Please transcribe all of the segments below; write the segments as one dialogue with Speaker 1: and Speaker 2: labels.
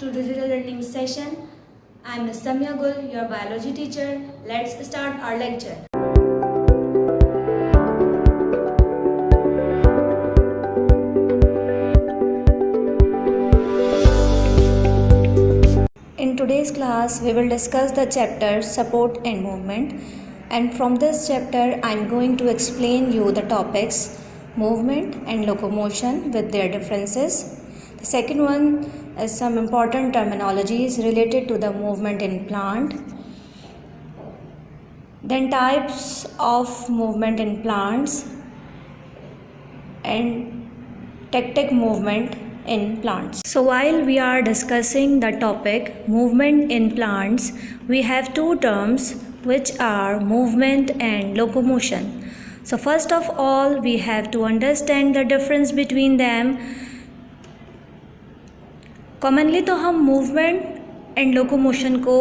Speaker 1: to digital learning session. I am Ms. Samya Gul, your biology teacher. Let's start our lecture. In today's class, we will discuss the chapter Support and Movement, and from this chapter, I am going to explain you the topics movement and locomotion with their differences. The second one is some important terminologies related to the movement in plant. Then types of movement in plants and tactic movement in plants. So while we are discussing the topic movement in plants, we have two terms which are movement and locomotion. So first of all, we have to understand the difference between them. Commonly तो हम movement and locomotion को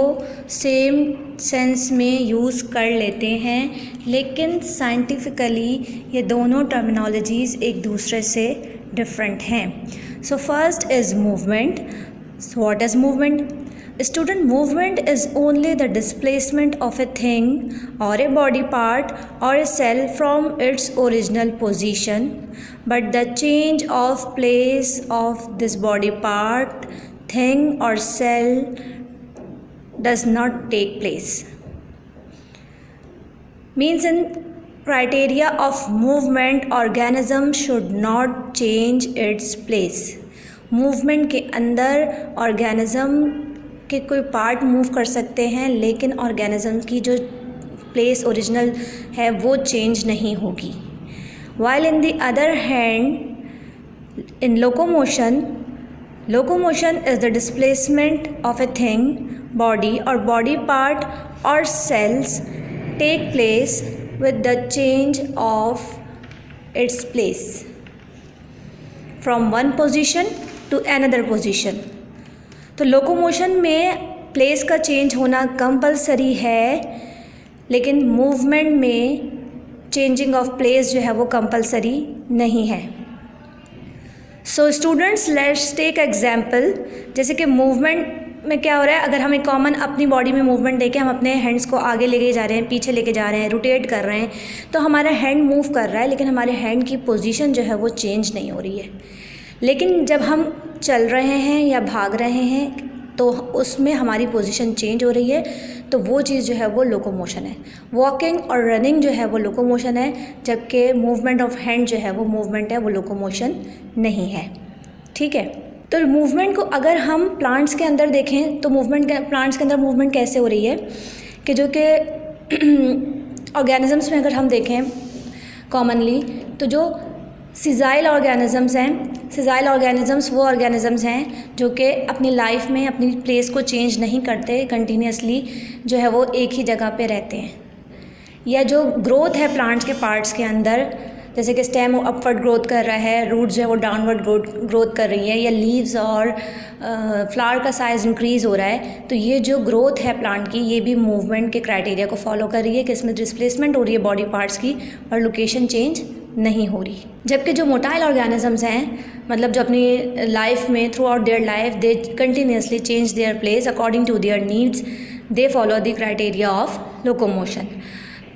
Speaker 1: same sense में use कर लेते हैं, लेकिन scientifically ये दोनों टर्मिनोलॉजीज़ एक दूसरे से डिफरेंट हैं. So first is movement. So what is movement? Student, movement is only the displacement of a thing or a body part or a cell from its original position, but the change of place of this body part, thing or cell does not take place. Means in criteria of movement, organism should not change its place. Movement के अंदर organism कि कोई part move कर सकते हैं, लेकिन organism की जो प्लेस ओरिजिनल है वो चेंज नहीं होगी. While in the other hand in locomotion is the displacement of a thing, body और बॉडी पार्ट और cells take place with the change of its place from one position to another position. तो locomotion में place का change होना compulsory है, लेकिन movement में changing of place जो है वो कंपलसरी नहीं है. So students, let's take example. जैसे कि मूवमेंट में क्या हो रहा है, अगर हमें कॉमन अपनी बॉडी में मूवमेंट देखें, हम अपने हैंड्स को आगे लेके जा रहे हैं, पीछे लेके जा रहे हैं, रोटेट कर रहे हैं, तो हमारा हैंड मूव कर रहा है, लेकिन हमारे हैंड की पोजीशन जो है वो चेंज नहीं हो रही है. लेकिन जब हम चल रहे हैं या भाग रहे हैं तो उसमें हमारी पोजीशन चेंज हो रही है, तो वो चीज़ जो है वो लोकोमोशन है. वॉकिंग और रनिंग जो है वो लोकोमोशन है, जबकि मूवमेंट ऑफ हैंड जो है वो मूवमेंट है, वो लोकोमोशन नहीं है. ठीक है. तो मूवमेंट को अगर हम प्लांट्स के अंदर देखें तो प्लांट्स के अंदर मूवमेंट कैसे हो रही है कि जो कि ऑर्गेनिजम्स में अगर हम देखें कॉमनली, तो जो सीजाइल ऑर्गेनिजम्स हैं, सीजाइल ऑर्गेनिजम्स वो ऑर्गेनिजम्स हैं जो कि अपनी लाइफ में अपनी प्लेस को चेंज नहीं करते, कंटिन्यूसली जो है वो एक ही जगह पे रहते हैं. या जो ग्रोथ है प्लांट्स के पार्ट्स के अंदर, जैसे कि स्टेम वो अपवर्ड ग्रोथ कर रहा है, रूट जो है वो डाउनवर्ड ग्रोथ कर रही है, या लीव्स और फ्लावर का साइज़ इंक्रीज़ हो रहा है, तो ये जो ग्रोथ है प्लांट की, ये भी मूवमेंट के क्राइटेरिया को फॉलो कर रही है कि इसमें डिस्प्लेसमेंट हो रही है बॉडी पार्ट्स की और लोकेशन चेंज नहीं हो रही. जबकि जो मोटाइल ऑर्गेनिजम्स हैं, मतलब जो अपनी लाइफ में throughout their life they continuously change their place according to their needs, they follow the criteria of locomotion.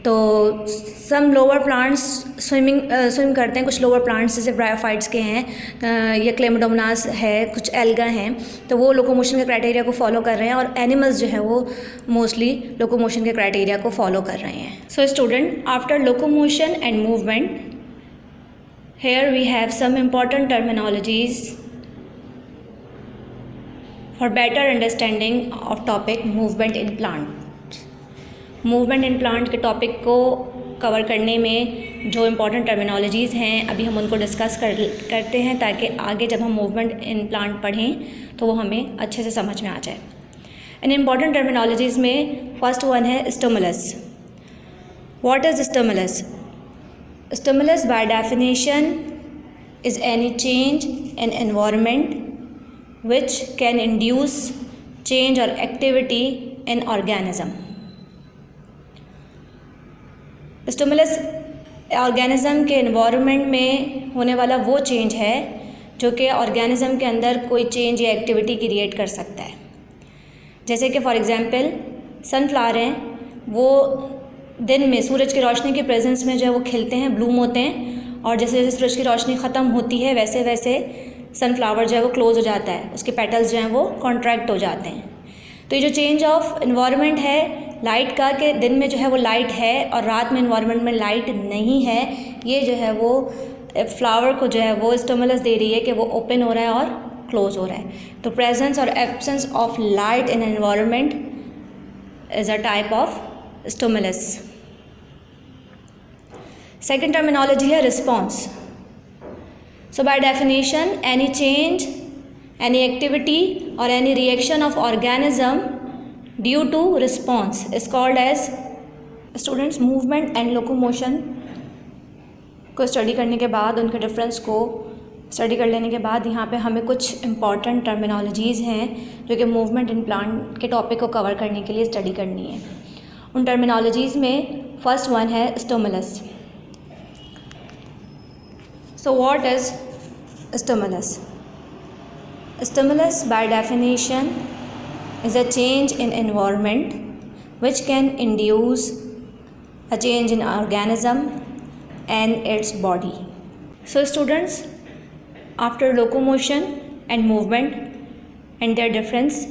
Speaker 1: तो सम लोअर प्लांट्स स्विम करते हैं. कुछ लोअर प्लांट्स जैसे ब्रायोफाइट्स के हैं या क्लेमोडोमोनास है, कुछ एल्गा हैं, तो वो लोकोमोशन के क्राइटेरिया को फॉलो कर रहे हैं, और एनिमल्स जो है वो मोस्टली लोकोमोशन के क्राइटेरिया को फॉलो कर रहे हैं. सो student, after locomotion and movement, here we have some important terminologies for better understanding of topic movement in plant. Movement in plant के टॉपिक को कवर करने में जो इम्पॉर्टेंट टर्मिनोलॉजीज़ हैं अभी हम उनको डिस्कस करते हैं, ताकि आगे जब हम मूवमेंट इन प्लांट पढ़ें तो वो हमें अच्छे से समझ में आ जाए. इन इम्पॉर्टेंट टर्मिनोलॉजीज़ में फर्स्ट वन है stimulus. What is stimulus? Stimulus by definition is any change in environment which can induce change or activity in organism. Stimulus organism के एनवायरनमेंट में होने वाला वो चेंज है जो कि ऑर्गेनिज्म के अंदर कोई चेंज या एक्टिविटी क्रिएट कर सकता है। जैसे कि फॉर एग्जांपल सनफ्लावर हैं, वो दिन में सूरज की रोशनी के प्रेजेंस में जो है वो खिलते हैं, ब्लूम होते हैं, और जैसे जैसे सूरज की रोशनी ख़त्म होती है वैसे वैसे सनफ्लावर जो है वो क्लोज़ हो जाता है, उसके पेटल्स जो हैं वो कॉन्ट्रैक्ट हो जाते हैं। तो ये जो चेंज ऑफ इन्वायरमेंट है लाइट का, कि दिन में जो है वो लाइट है और रात में इन्वायरमेंट में लाइट नहीं है, ये जो है वो फ्लावर को जो है वो स्टिमुलस दे रही है कि वो ओपन हो रहा है और क्लोज हो रहा है। तो प्रेजेंस और absence of light in environment is a type of stimulus. Second terminology है response. So by definition any change, any activity or any reaction of organism due to response is called as students movement and locomotion को study करने के बाद, उनके difference को study कर लेने के बाद यहाँ पे हमें कुछ इम्पॉर्टेंट टर्मिनोलॉजीज़ हैं जो कि मूवमेंट इन प्लांट के टॉपिक को कवर करने के लिए स्टडी करनी है। उन टर्मिनोलॉजीज़ में फर्स्ट वन है stimulus. So what is stimulus? Stimulus by definition is a change in environment which can induce a change in organism and its body. So students, after locomotion and movement and their difference,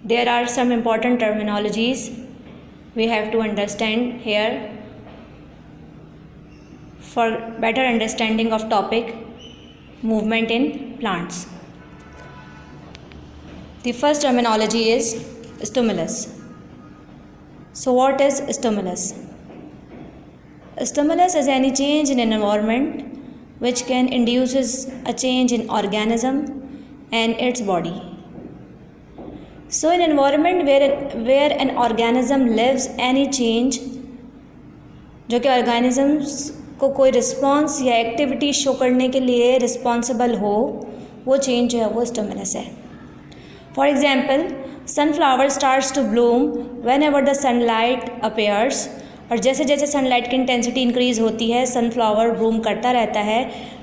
Speaker 1: there are some important terminologies we have to understand here for better understanding of topic movement in plants. The first terminology is stimulus. So what is stimulus? Stimulus is any change in an environment which can induces a change in organism and its body. So in environment where an organism lives, any change जो कि organisms को कोई response या activity show करने के लिए responsible हो, वो चेंज जो है वो स्टिमुलस है। For example sunflower starts to bloom whenever the sunlight appears, और जैसे जैसे सनलाइट की इंटेंसिटी इंक्रीज़ होती है सनफ्लावर ब्लूम करता रहता है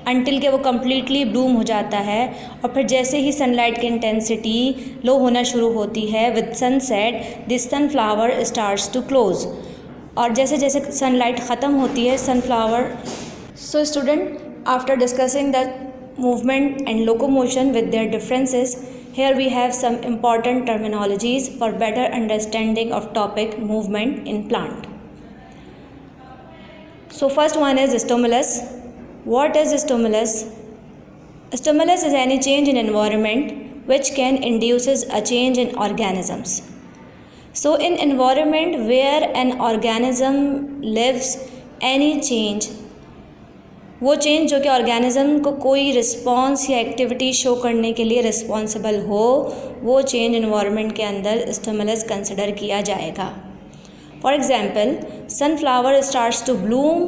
Speaker 1: अनटिल के वो कम्प्लीटली ब्लूम हो जाता है। और फिर जैसे ही सनलाइट की इंटेंसिटी लो होना शुरू होती है with sunset this sunflower starts to close, और जैसे जैसे सनलाइट ख़त्म होती है sunflower. So student, after discussing the movement and locomotion with their differences, here we have some important terminologies for better understanding of topic movement in plant. So first one is stimulus. What is stimulus? Stimulus is any change in environment which can induces a change in organisms. So in environment where an organism lives, any change, वो change जो कि organism को कोई response या activity show करने के लिए responsible हो, वो चेंज इन्वायरमेंट के अंदर स्टिमुलस कंसिडर किया जाएगा। For example sunflower starts to bloom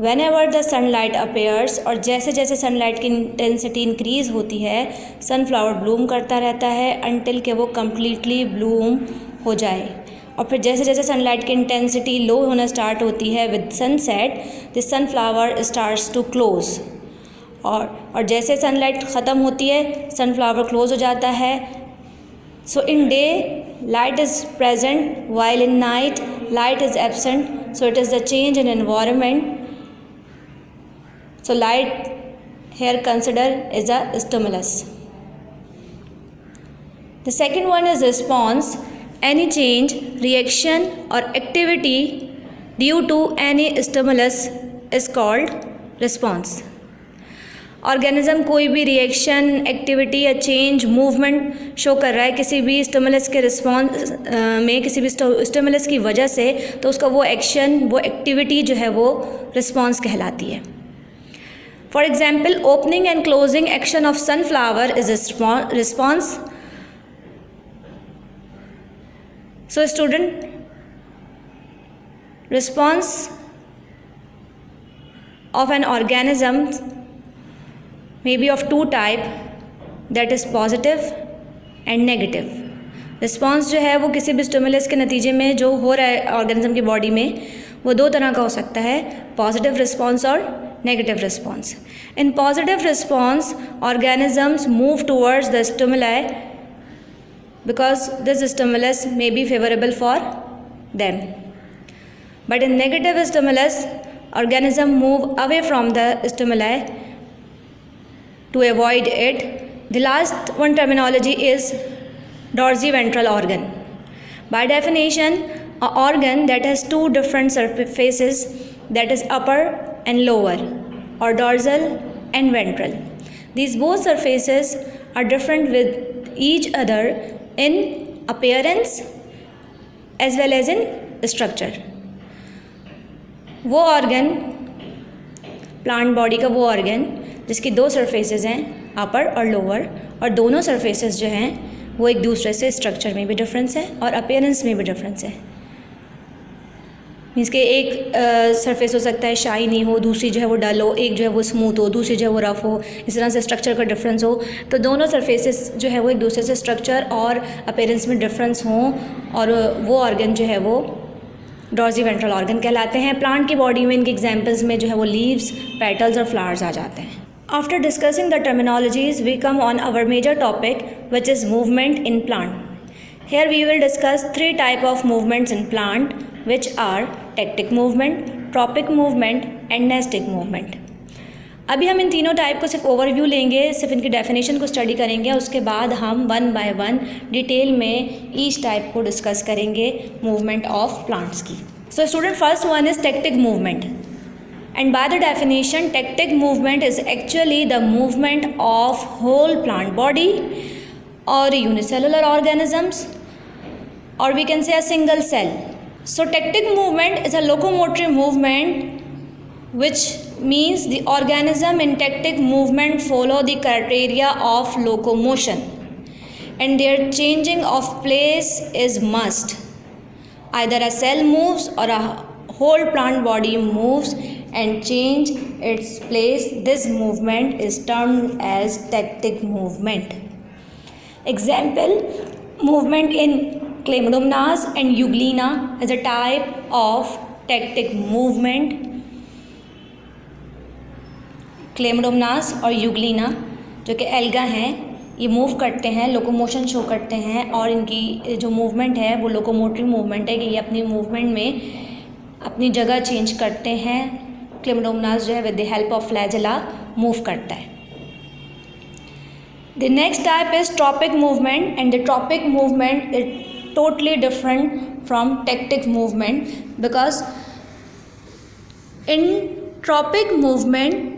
Speaker 1: whenever the sunlight appears, और जैसे जैसे सनलाइट की इंटेंसिटी इंक्रीज़ होती है सनफ्लावर ब्लूम करता रहता है अनटिल के वो कम्प्लीटली ब्लूम हो जाए। और फिर जैसे जैसे सनलाइट की इंटेंसिटी लो होना स्टार्ट होती है with sunset this sunflower starts to close, और जैसे सनलाइट ख़त्म होती है सनफ्लावर क्लोज हो जाता है। So in day light is present while in night light is absent, so it is the change in environment. So light here consider is a stimulus. The second one is response. Any change, reaction or activity due to any stimulus is called response. Organism कोई भी reaction, activity या change, movement show कर रहा है किसी भी stimulus के response में, किसी भी स्टिमुलस की वजह से, तो उसका वो एक्शन, वो एक्टिविटी जो है वो रिस्पॉन्स कहलाती है। For example opening and closing action of sunflower is response. So student, response of an organism may be of two type, that is positive and negative. Response जो है वो किसी भी स्टिमुलस के नतीजे में जो हो रहा है ऑर्गेनिज्म की बॉडी में, वो दो तरह का हो सकता है, पॉजिटिव रिस्पॉन्स और negative response. In positive response, organisms move towards the stimuli because this stimulus may be favorable for them. But in negative stimulus, organisms move away from the stimuli to avoid it. The last one terminology is dorsiventral organ. By definition, an organ that has two different surfaces, that is upper and lower, or dorsal and ventral. These both surfaces are different with each other in appearance as well as in structure. वो organ, plant body का वो organ जिसकी दो surfaces हैं, अपर और lower, और दोनों surfaces जो हैं वो एक दूसरे से स्ट्रक्चर में भी डिफरेंस है और अपीयरेंस में भी डिफरेंस है. मीन्स के एक सरफेस हो सकता है शाइनी हो, दूसरी जो है वो डल हो, एक जो है वो स्मूथ हो, दूसरी जो है वो रफ़ हो, इस तरह से स्ट्रक्चर का डिफरेंस हो. तो दोनों सरफेसेस जो है वो एक दूसरे से स्ट्रक्चर और अपीयरेंस में डिफरेंस हों, और वो ऑर्गन जो है वो डॉर्सिवेंट्रल ऑर्गन कहलाते हैं. प्लांट की बॉडी में इनके एग्जाम्पल्स में जो है वो लीव्स, पेटल्स और फ्लावर्स आ जाते हैं. After discussing the terminologies we come on our major topic which is movement in plant. Here we will discuss three type of movements in plant, which are tectic movement, tropic movement and nestic movement. अभी हम इन तीनों type को सिर्फ overview लेंगे, सिर्फ इनकी definition को study करेंगे, उसके बाद हम वन बाय वन डिटेल में ईच टाइप को डिस्कस करेंगे मूवमेंट ऑफ प्लांट्स की. So student, first one is tactic movement. And by the definition, tectic movement is actually the movement of whole plant body or unicellular organisms, or we can say a single cell. So tectic movement is a locomotory movement, which means the organism in tectic movement follow the criteria of locomotion, and their changing of place is must. Either a cell moves or a whole plant body moves and change its place. This movement is termed as tectic movement. Example, movement in Chlamydomonas and Euglena is a type of tectic movement. Chlamydomonas और Euglena जो कि alga हैं, ये move करते हैं, locomotion show करते हैं, और इनकी जो मूवमेंट है वो लोकोमोटरी मूवमेंट है कि ये अपनी मूवमेंट में अपनी जगह चेंज करते हैं. Chlamydomonas जो है with the help of flagella move करता है. The next type is tropic movement, and the tropic movement is totally different from tectic movement, because in tropic movement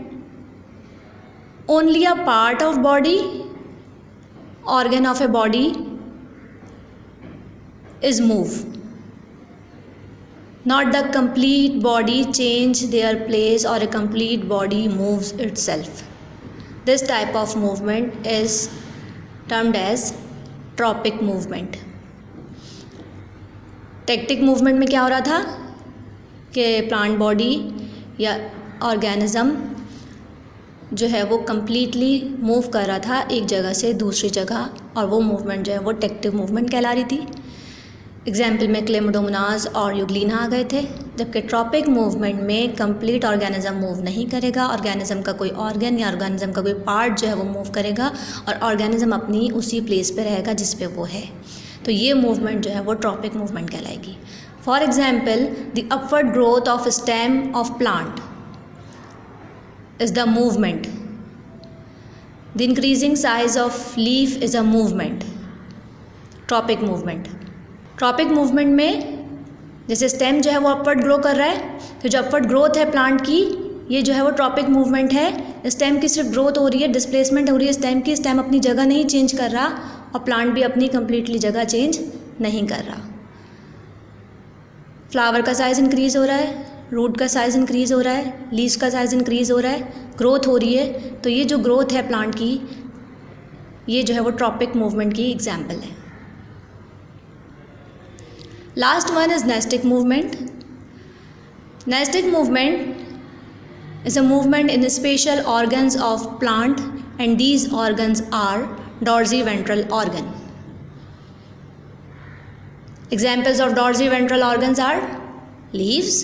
Speaker 1: only a part of body, organ of a body is moved, not the complete body change their place or a complete body moves itself. This type of movement is termed as tropic movement. Tactic movement में क्या हो रहा था कि plant body या organism जो है वो कम्प्लीटली मूव कर रहा था एक जगह से दूसरी जगह, और वो मूवमेंट जो है वो टेक्टिक मूवमेंट कहला रही थी. एग्जाम्पल में क्लेमाडोमोनास और यूग्लिना आ गए थे. जबकि ट्रॉपिक मूवमेंट में कंप्लीट ऑर्गेनिज्म मूव नहीं करेगा, ऑर्गेनिज्म का कोई ऑर्गन या ऑर्गेनिज्म का कोई पार्ट जो है वो मूव करेगा, और ऑर्गेनिज्म अपनी उसी प्लेस पे रहेगा जिस पे वो है. तो ये मूवमेंट जो है वो ट्रॉपिक मूवमेंट कहलाएगी. For example, the upward growth of stem of plant is the movement. The increasing size of leaf is a movement, tropic movement. Tropic movement में जैसे स्टेम जो है वो अपवर्ड ग्रो कर रहा है, तो जो अपवर्ड ग्रोथ है प्लांट की, ये जो है वो ट्रॉपिक मूवमेंट है. स्टेम की सिर्फ ग्रोथ हो रही है, डिस्प्लेसमेंट हो रही है स्टेम की. स्टेम अपनी जगह नहीं चेंज कर रहा, और प्लांट भी अपनी कम्प्लीटली जगह चेंज नहीं कर रहा. फ्लावर का साइज़ इंक्रीज़ हो रहा है, रूट का साइज़ इंक्रीज़ हो रहा है, लीव्स का साइज़ इंक्रीज़ हो रहा है, ग्रोथ हो रही है. तो ये जो ग्रोथ है प्लांट की, ये जो है वो ट्रॉपिक मूवमेंट की एग्जाम्पल है. Last one is nestic movement. Nestic movement is a movement in the spatial organs of plant, and these organs are dorsiventral organ. Examples of dorsiventral organs are leaves,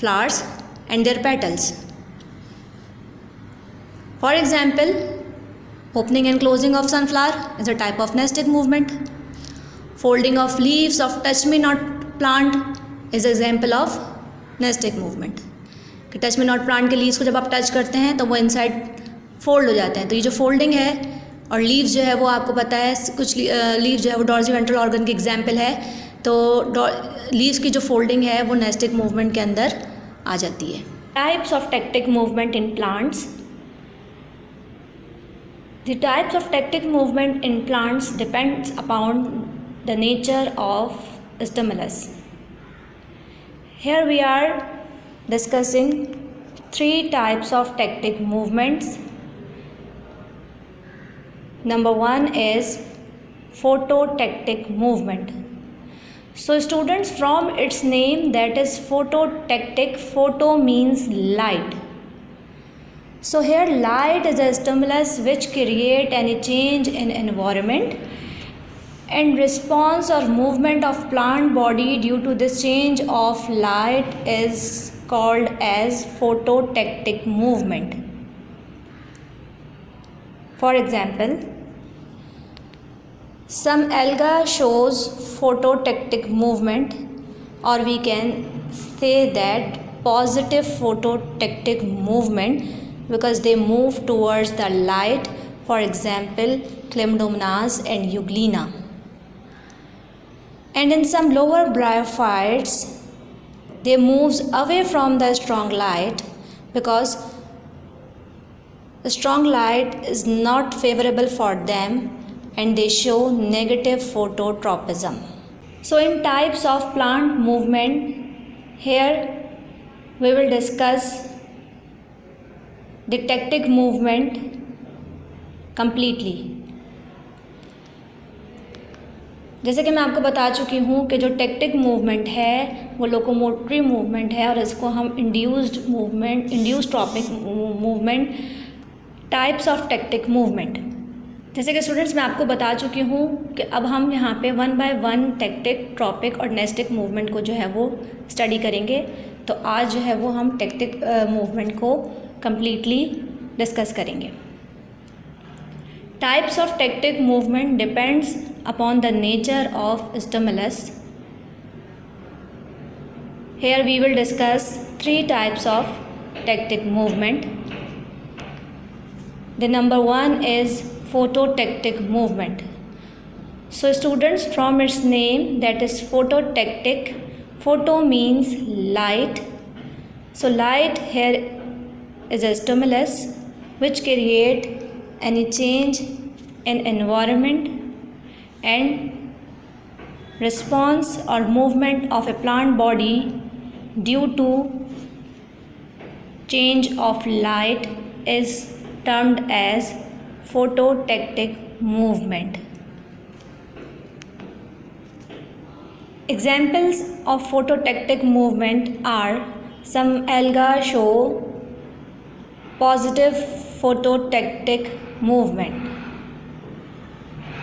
Speaker 1: flowers and their petals. For example, opening and closing of sunflower is a type of nested movement. Folding of leaves of touch-me-not plant is an example of nested movement. कि touch में not plant के leaves को जब आप touch करते हैं तो वो इनसाइड फोल्ड हो जाते हैं. तो ये जो फोल्डिंग है और लीव्स जो है वो आपको पता है कुछ लीव्स जो है वो डॉर्सिवेंट्रल ऑर्गन की एग्जाम्पल है. तो लीव्स की जो फोल्डिंग है वो नेस्टिक मूवमेंट के अंदर आ जाती है. Types of tactic movement in plants. The types of tactic movement in plants depends upon the nature of stimulus. Here we are discussing 3 types of tectic movements. Number 1 is phototectic movement. So students, from its name, that is phototectic, photo means light. So here light is a stimulus which create any change in environment, and response or movement of plant body due to this change of light is called as phototectic movement. For example, some alga shows phototectic movement, or we can say that positive phototectic movement because they move towards the light. For example, Chlamydomonas and Euglena. And in some lower bryophytes, they moves away from the strong light because the strong light is not favorable for them and they show negative phototropism. So in types of plant movement, here we will discuss the tectic movement completely. जैसे कि मैं आपको बता चुकी हूँ कि जो tactic movement है वो लोकोमोटरी मूवमेंट है और इसको हम induced tropic movement, types of tactic movement. जैसे कि स्टूडेंट्स मैं आपको बता चुकी हूँ कि अब हम यहाँ पे 1 by 1 टेक्टिक, ट्रॉपिक और नेस्टिक मूवमेंट को जो है वो स्टडी करेंगे. तो आज जो है वो हम टेक्टिक मूवमेंट को कम्प्लीटली डिस्कस करेंगे. Types of tectic movement depends upon the nature of stimulus. Here we will discuss 3 types of tectic movement. The number 1 is phototectic movement. So students, from its name, that is phototectic, photo means light. So light here is a stimulus which create any change in environment and response or movement of a plant body due to change of light is termed as phototectic movement. Examples of phototectic movement are some alga show positive phototectic movement,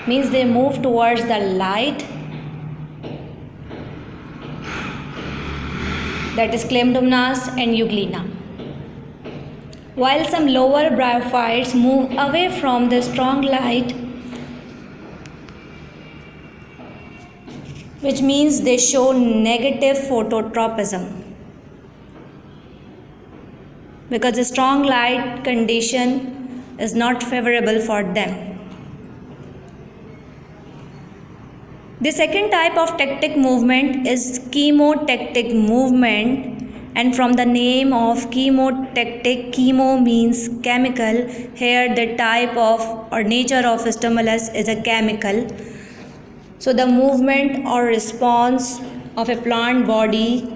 Speaker 1: means they move towards the light, that is Chlamydomonas and Euglena, while some lower bryophytes move away from the strong light, which means they show negative phototropism because the strong light condition is not favorable for them. The second type of tectic movement is chemotectic movement, and from the name of chemotectic, chemo means chemical. Here the type of or nature of stimulus is a chemical. So the movement or response of a plant body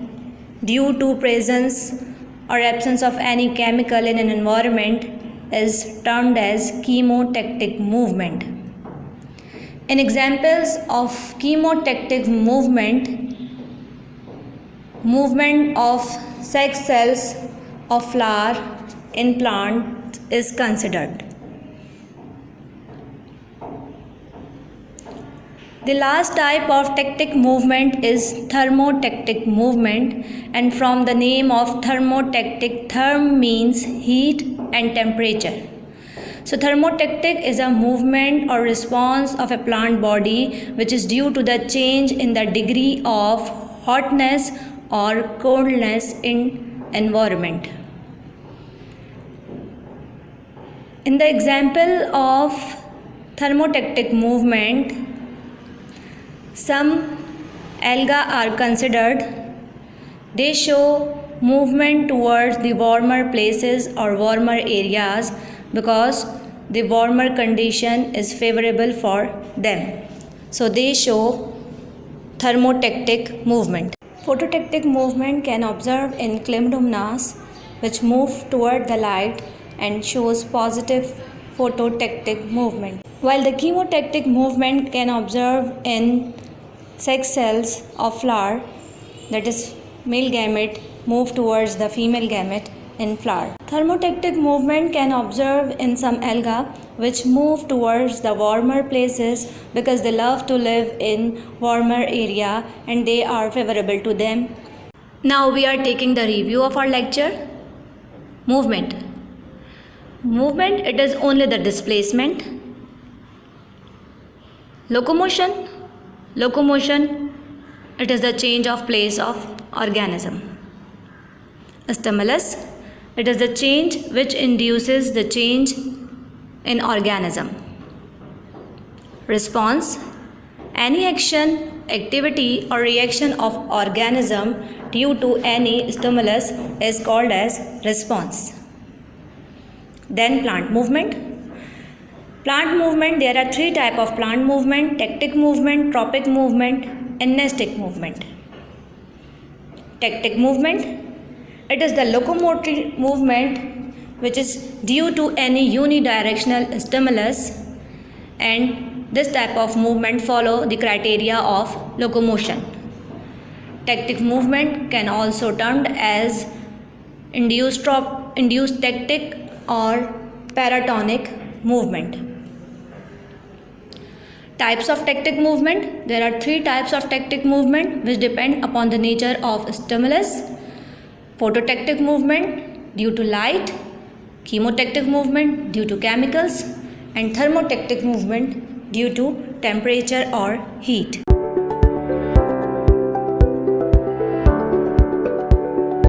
Speaker 1: due to presence or absence of any chemical in an environment is termed as chemotectic movement. In examples of chemotectic movement, movement of sex cells of flower in plant is considered. The last type of tectic movement is thermotectic movement, and from the name of thermotectic, therm means heat and temperature. So thermotactic is a movement or response of a plant body which is due to the change in the degree of hotness or coldness in environment. In the example of thermotactic movement, some algae are considered. They show movement towards the warmer places or warmer areas because the warmer condition is favorable for them. So they show thermotactic movement. Phototactic movement can observe in chlamydomonas which move toward the light and shows positive phototactic movement. While the chemotactic movement can observe in sex cells of flower, that is male gamete move towards the female gamete in flower. Thermotactic movement can observe in some algae which move towards the warmer places because they love to live in warmer area and they are favorable to them. Now we are taking the review of our lecture. Movement. Movement, it is only the displacement. Locomotion. Locomotion, it is the change of place of organism. Stimulus, it is the change which induces the change in organism. Response, any action, activity or reaction of organism due to any stimulus is called as response. Then plant movement. Plant movement, there are three types of plant movement: tactic movement, tropic movement and nestic movement. Tactic movement, it is the locomotive movement which is due to any unidirectional stimulus, and this type of movement follow the criteria of locomotion. Tactic movement can also termed as induced tactic or paratonic movement. Types of tactic movement. There are three types of tactic movement which depend upon the nature of stimulus. Phototactic movement due to light, chemotactic movement due to chemicals, and thermotactic movement due to temperature or heat.